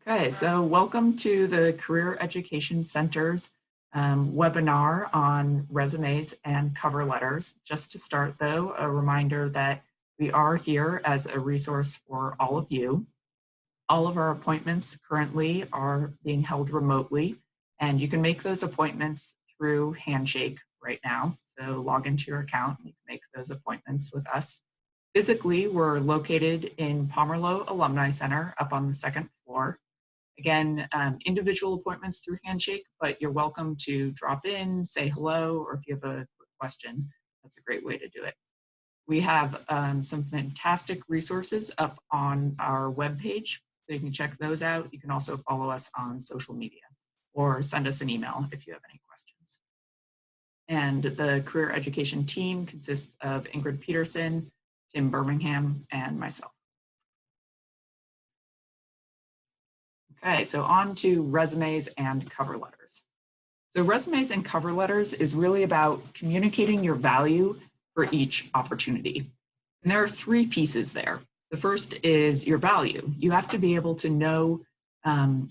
Okay, so welcome to the Career Education Center's webinar on resumes and cover letters. Just to start though, a reminder that we are here as a resource for all of you. All of our appointments currently are being held remotely, and you can make those appointments through Handshake right now. So log into your account and you can make those appointments with us. Physically, we're located in Pomerleau Alumni Center up on the second floor. Again, individual appointments through Handshake, but you're welcome to drop in, say hello, or if you have a quick question, that's a great way to do it. We have some fantastic resources up on our webpage, so you can check those out. You can also follow us on social media or send us an email if you have any questions. And the career education team consists of Ingrid Peterson, Tim Birmingham, and myself. Okay, so on to resumes and cover letters. So resumes and cover letters is really about communicating your value for each opportunity. And there are three pieces there. The first is your value. You have to be able to know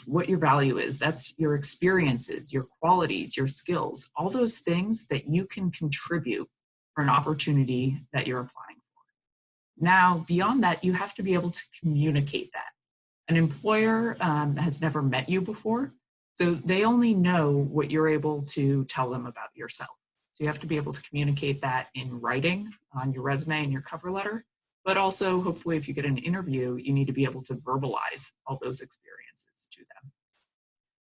what your value is. That's your experiences, your qualities, your skills, all those things that you can contribute for an opportunity that you're applying for. Now, beyond that, you have to be able to communicate that. An employer has never met you before, so they only know what you're able to tell them about yourself. So you have to be able to communicate that in writing on your resume and your cover letter, but also hopefully if you get an interview, you need to be able to verbalize all those experiences to them.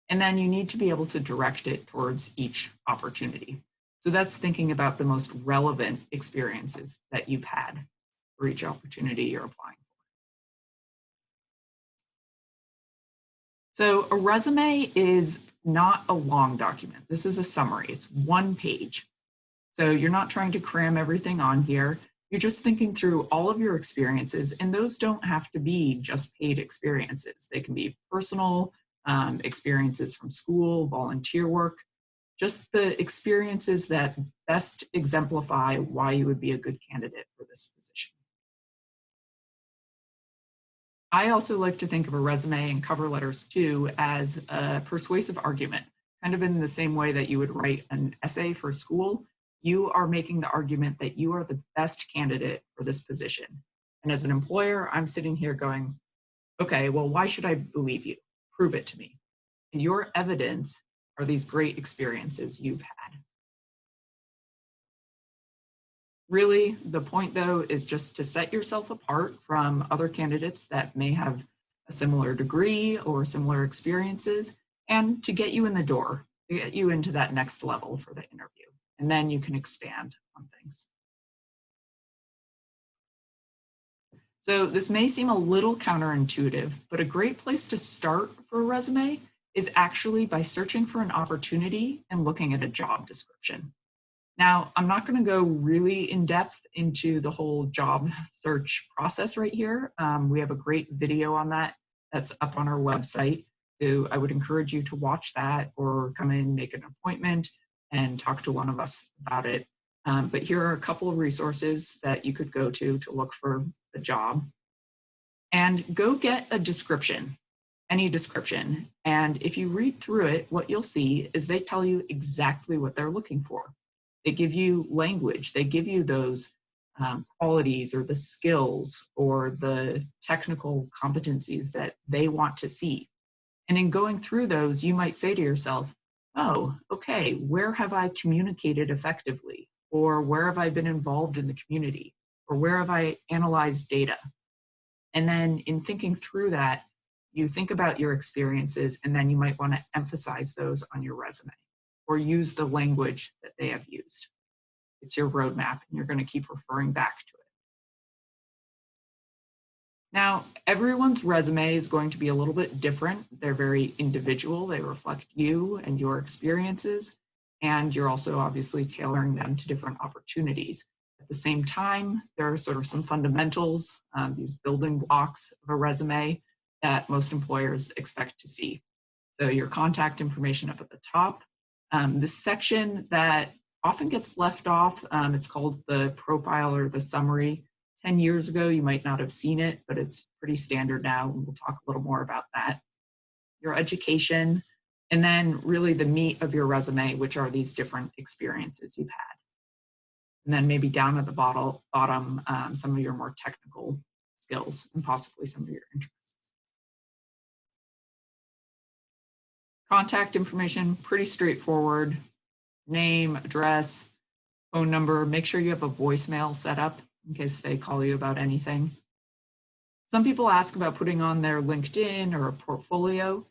And then you need to be able to direct it towards each opportunity. So that's thinking about the most relevant experiences that you've had for each opportunity you're applying for. So a resume is not a long document. This is a summary. It's one page. So you're not trying to cram everything on here. You're just thinking through all of your experiences, and those don't have to be just paid experiences. They can be personal experiences from school, volunteer work, just the experiences that best exemplify why you would be a good candidate for this position. I also like to think of a resume and cover letters too as a persuasive argument, kind of in the same way that you would write an essay for school. You are making the argument that you are the best candidate for this position. And as an employer, I'm sitting here going, okay, well, why should I believe you? Prove it to me. And your evidence are these great experiences you've had. Really, the point though is just to set yourself apart from other candidates that may have a similar degree or similar experiences, and to get you in the door, to get you into that next level for the interview. And then you can expand on things. So this may seem a little counterintuitive, but a great place to start for a resume is actually by searching for an opportunity and looking at a job description. Now, I'm not going to go really in depth into the whole job search process right here. We have a great video on that that's up on our website. So I would encourage you to watch that or come in, make an appointment, and talk to one of us about it. But here are a couple of resources that you could go to look for a job. And go get a description, any description. And if you read through it, what you'll see is they tell you exactly what they're looking for. They give you language, they give you those qualities or the skills or the technical competencies that they want to see. And in going through those, you might say to yourself, oh, okay, where have I communicated effectively? Or where have I been involved in the community? Or where have I analyzed data? And then in thinking through that, you think about your experiences, and then you might want to emphasize those on your resume or use the language that they have used. It's your roadmap, and you're going to keep referring back to it. Now, everyone's resume is going to be a little bit different. They're very individual. They reflect you and your experiences, and you're also obviously tailoring them to different opportunities. At the same time, there are sort of some fundamentals, these building blocks of a resume that most employers expect to see. So your contact information up at the top. This section that often gets left off, it's called the profile or the summary. 10 years ago, you might not have seen it, but it's pretty standard now, and we'll talk a little more about that. your education, and then really the meat of your resume, which are these different experiences you've had. And then maybe down at the bottom, some of your more technical skills and possibly some of your interests. Contact information, pretty straightforward. Name, address, phone number. Make sure you have a voicemail set up in case they call you about anything. Some people ask about putting on their LinkedIn or a portfolio.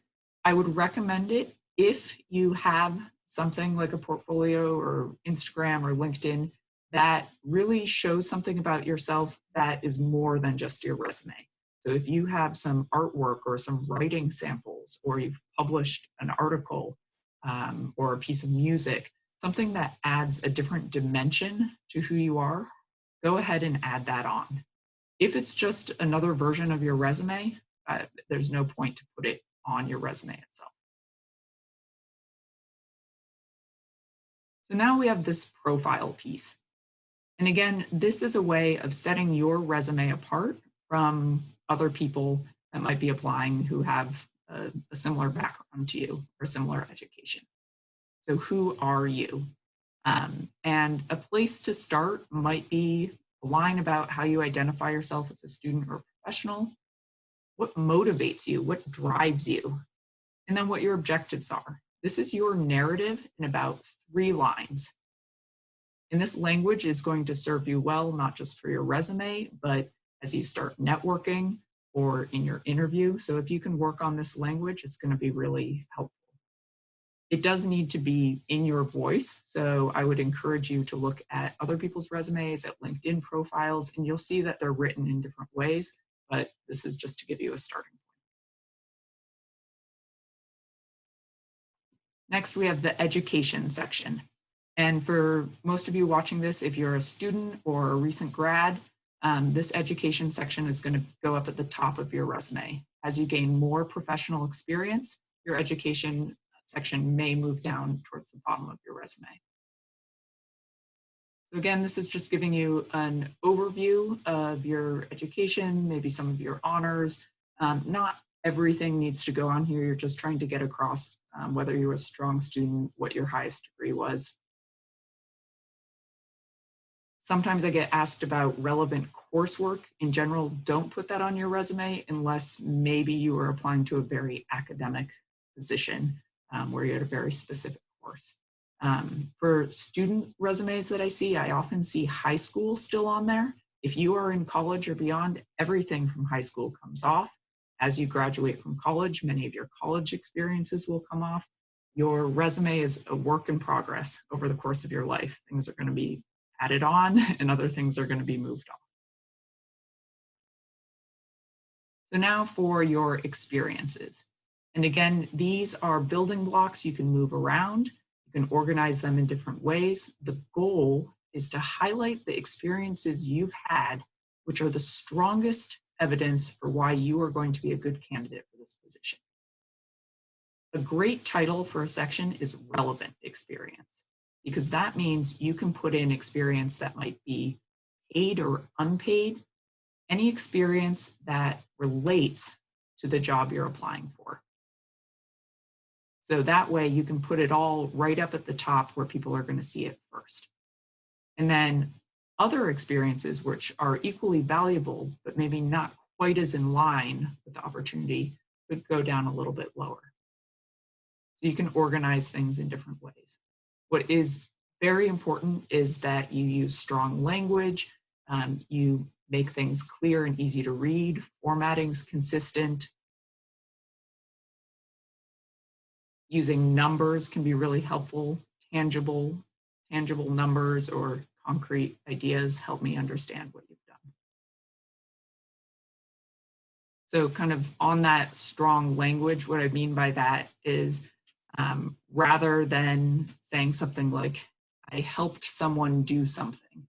I would recommend it if you have something like a portfolio or Instagram or LinkedIn that really shows something about yourself that is more than just your resume. So if you have some artwork or some writing samples, or you've published an article or a piece of music, something that adds a different dimension to who you are, go ahead and add that on. If it's just another version of your resume, there's no point to put it on your resume itself. So now we have this profile piece. And again, this is a way of setting your resume apart from other people that might be applying who have a similar background to you or similar education. So who are you? And a place to start might be a line about how you identify yourself as a student or professional, what motivates you, what drives you, and then what your objectives are. This is your narrative in about 3 lines. And this language is going to serve you well, not just for your resume, but as you start networking or in your interview. So if you can work on this language, it's going to be really helpful. It does need to be in your voice. So I would encourage you to look at other people's resumes, at LinkedIn profiles, and you'll see that they're written in different ways, but this is just to give you a starting point. Next, we have the education section. And for most of you watching this, if you're a student or a recent grad, this education section is going to go up at the top of your resume. As you gain more professional experience, your education section may move down towards the bottom of your resume. So again, this is just giving you an overview of your education, maybe some of your honors. Not everything needs to go on here. You're just trying to get across whether you're a strong student, what your highest degree was. Sometimes I get asked about relevant coursework. In general, don't put that on your resume unless maybe you are applying to a very academic position where you had a very specific course. For student resumes that I see, I often see high school still on there. If you are in college or beyond, everything from high school comes off. As you graduate from college, many of your college experiences will come off. Your resume is a work in progress over the course of your life. Things are going to be added on and other things are going to be moved off. So now for your experiences. And again, these are building blocks you can move around. You can organize them in different ways. The goal is to highlight the experiences you've had, which are the strongest evidence for why you are going to be a good candidate for this position. A great title for a section is relevant experience, because that means you can put in experience that might be paid or unpaid, any experience that relates to the job you're applying for. So that way you can put it all right up at the top where people are going to see it first. And then other experiences which are equally valuable, but maybe not quite as in line with the opportunity, could go down a little bit lower. So you can organize things in different ways. What is very important is that you use strong language, you make things clear and easy to read, formatting's consistent. Using numbers can be really helpful. Tangible numbers or concrete ideas help me understand what you've done. So kind of on that strong language, what I mean by that is rather than saying something like, I helped someone do something.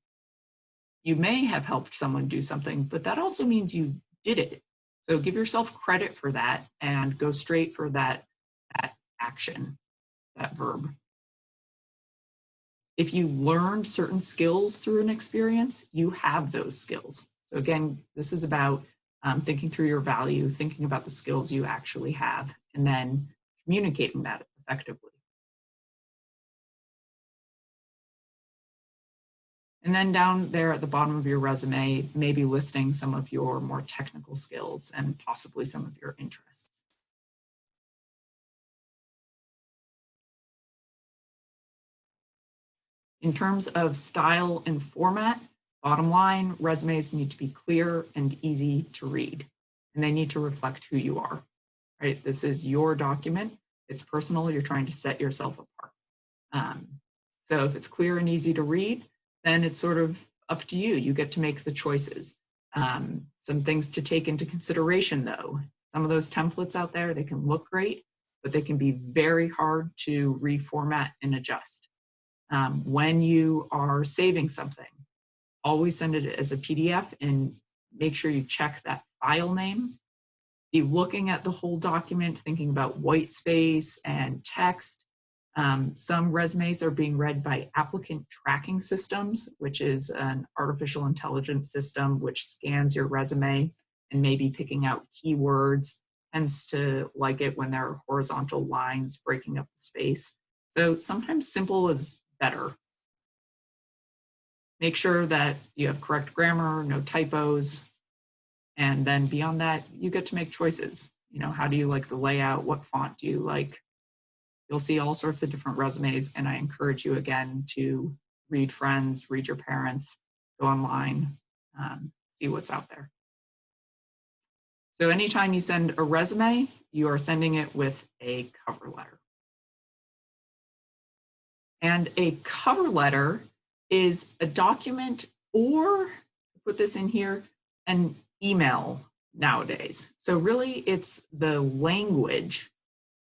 You may have helped someone do something, but that also means you did it. So give yourself credit for that and go straight for that action, that verb. If you learned certain skills through an experience, you have those skills. So again, this is about thinking through your value, thinking about the skills you actually have, and then communicating that effectively. And then down there at the bottom of your resume, maybe listing some of your more technical skills and possibly some of your interests. In terms of style and format, bottom line, resumes need to be clear and easy to read, and they need to reflect who you are, right? This is your document. It's personal. You're trying to set yourself apart. So if it's clear and easy to read, then it's sort of up to you. You get to make the choices. Some things to take into consideration, though. Some of those templates out there, they can look great, but they can be very hard to reformat and adjust. When you are saving something, always send it as a PDF and make sure you check that file name. Be looking at the whole document, thinking about white space and text. Some resumes are being read by applicant tracking systems, which is an artificial intelligence system which scans your resume and maybe picking out keywords. Tends to like it when there are horizontal lines breaking up the space. So sometimes simple is better. Make sure that you have correct grammar, no typos, and then beyond that, you get to make choices. You know, how do you like the layout? What font do you like? You'll see all sorts of different resumes, and I encourage you again to read friends, read your parents, go online, see what's out there. So anytime you send a resume, you are sending it with a cover letter. And a cover letter is a document, or put this in here, an email nowadays. So really it's the language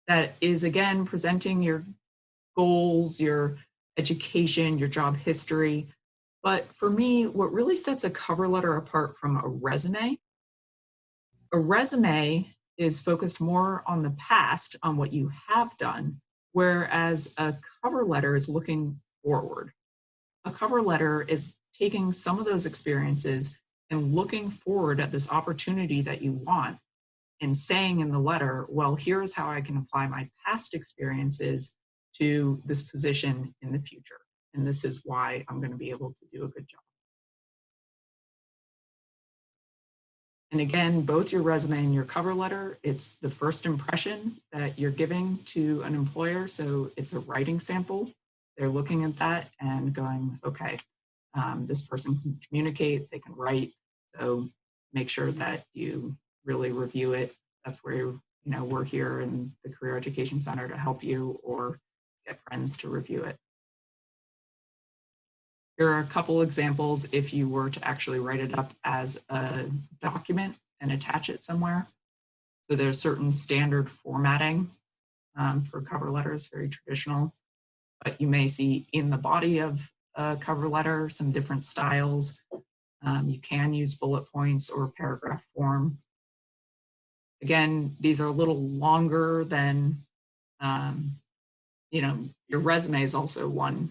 that is, again, presenting your goals, your education, your job history. But for me, what really sets a cover letter apart from a resume is focused more on the past, on what you have done, whereas a cover letter is looking forward. A cover letter is taking some of those experiences and looking forward at this opportunity that you want and saying in the letter, well, here's how I can apply my past experiences to this position in the future. And this is why I'm going to be able to do a good job. And again, both your resume and your cover letter, it's the first impression that you're giving to an employer. So it's a writing sample. They're looking at that and going, okay, this person can communicate, they can write. So make sure that you really review it. That's where we're here in the Career Education Center to help you, or get friends to review it. Here are a couple examples if you were to actually write it up as a document and attach it somewhere. So there's certain standard formatting for cover letters, very traditional, but you may see in the body of a cover letter some different styles. You can use bullet points or paragraph form. Again, these are a little longer than, your resume is also one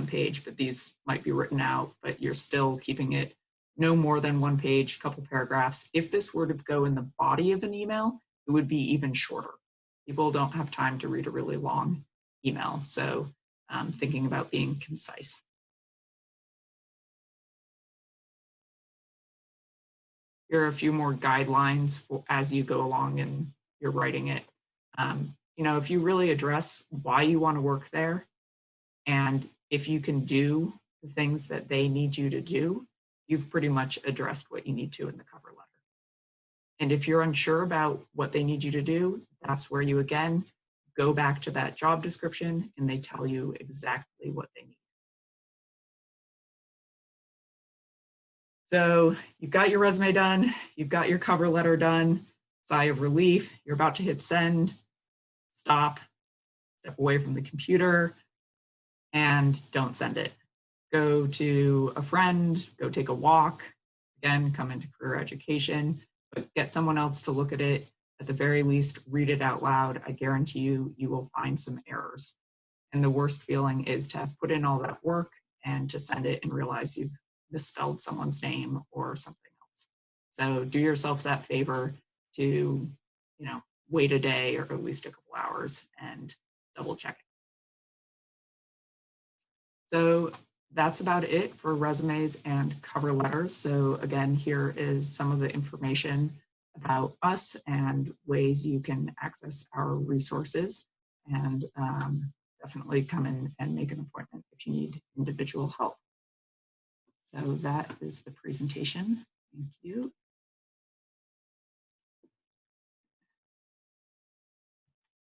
page, but these might be written out, but you're still keeping it no more than one page, couple paragraphs. If this were to go in the body of an email, it would be even shorter. People don't have time to read a really long email, so thinking about being concise. Here are a few more guidelines for as you go along and you're writing it. If you really address why you want to work there, and if you can do the things that they need you to do, you've pretty much addressed what you need to in the cover letter. And if you're unsure about what they need you to do, that's where you, again, go back to that job description and they tell you exactly what they need. So you've got your resume done, you've got your cover letter done, sigh of relief, you're about to hit send, stop, step away from the computer, and don't send it. Go to a friend, go take a walk, again, come into career education, but get someone else to look at it. At the very least, read it out loud. I guarantee you, you will find some errors. And the worst feeling is to have put in all that work and to send it and realize you've misspelled someone's name or something else. So do yourself that favor to, wait a day or at least a couple hours and double check it. So that's about it for resumes and cover letters. So again, here is some of the information about us and ways you can access our resources, and definitely come in and make an appointment if you need individual help. So that is the presentation. Thank you.